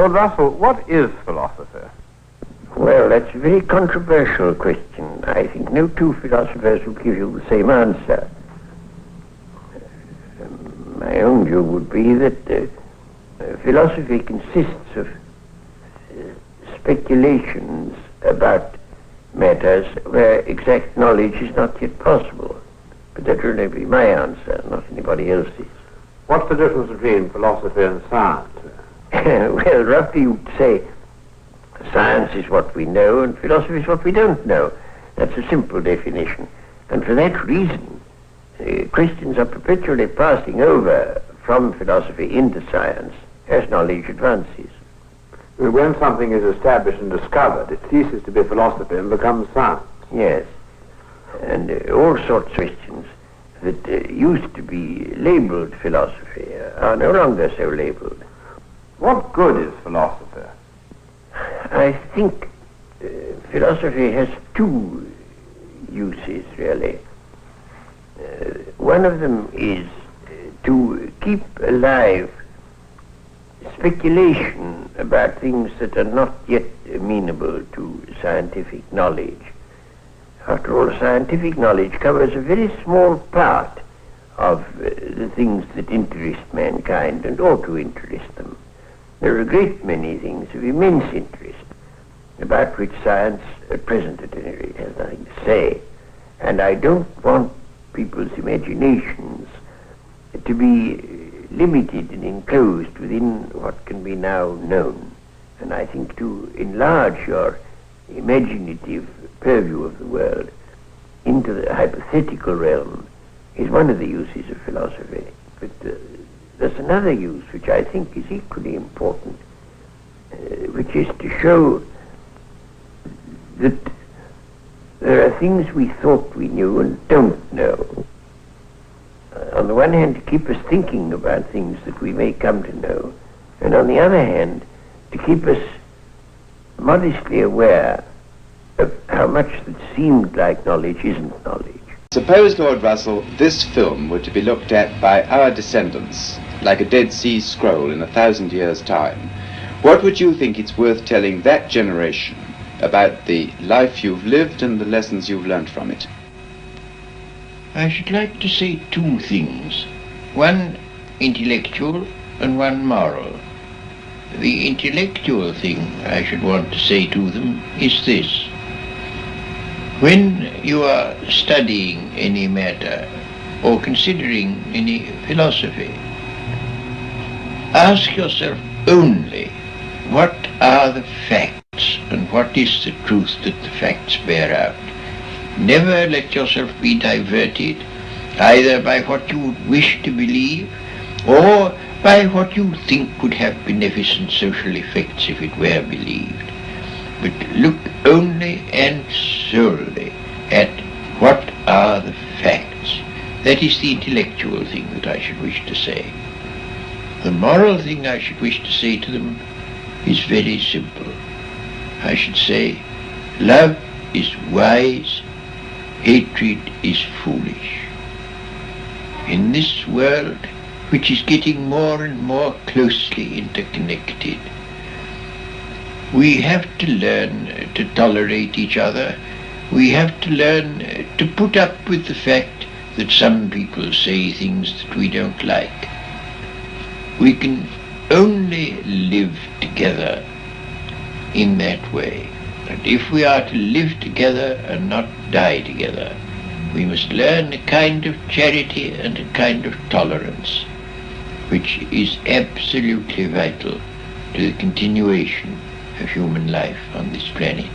Lord Russell, what is philosophy? Well, that's a very controversial question. I think no two philosophers will give you the same answer. My own view would be that philosophy consists of speculations about matters where exact knowledge is not yet possible. But that will only be my answer, not anybody else's. What's the difference between philosophy and science? Well, roughly you'd say science is what we know and philosophy is what we don't know. That's a simple definition. And for that reason, Christians are perpetually passing over from philosophy into science as knowledge advances. When something is established and discovered, it ceases to be philosophy and becomes science. Yes. And all sorts of questions that used to be labeled philosophy are no longer so labeled. What good is philosophy? I think philosophy has two uses, really. One of them is to keep alive speculation about things that are not yet amenable to scientific knowledge. After all, scientific knowledge covers a very small part of the things that interest mankind and ought to interest them. There are a great many things of immense interest about which science, at present at any rate, has nothing to say. And I don't want people's imaginations to be limited and enclosed within what can be now known. And I think to enlarge your imaginative purview of the world into the hypothetical realm is one of the uses of philosophy. But there's another use which I think is equally important, which is to show that there are things we thought we knew and don't know. On the one hand, to keep us thinking about things that we may come to know, and on the other hand, to keep us modestly aware of how much that seemed like knowledge isn't knowledge. Suppose, Lord Russell, this film were to be looked at by our descendants, like a Dead Sea Scroll in 1,000 years' time. What would you think it's worth telling that generation about the life you've lived and the lessons you've learnt from it? I should like to say two things, one intellectual and one moral. The intellectual thing I should want to say to them is this. When you are studying any matter or considering any philosophy, ask yourself only what are the facts and what is the truth that the facts bear out. Never let yourself be diverted either by what you would wish to believe or by what you think would have beneficent social effects if it were believed. But look only and solely at what are the facts. That is the intellectual thing that I should wish to say. The moral thing I should wish to say to them is very simple. I should say, love is wise, hatred is foolish. In this world, which is getting more and more closely interconnected, we have to learn to tolerate each other. We have to learn to put up with the fact that some people say things that we don't like. We can only live together in that way. And if we are to live together and not die together, we must learn a kind of charity and a kind of tolerance, which is absolutely vital to the continuation of human life on this planet.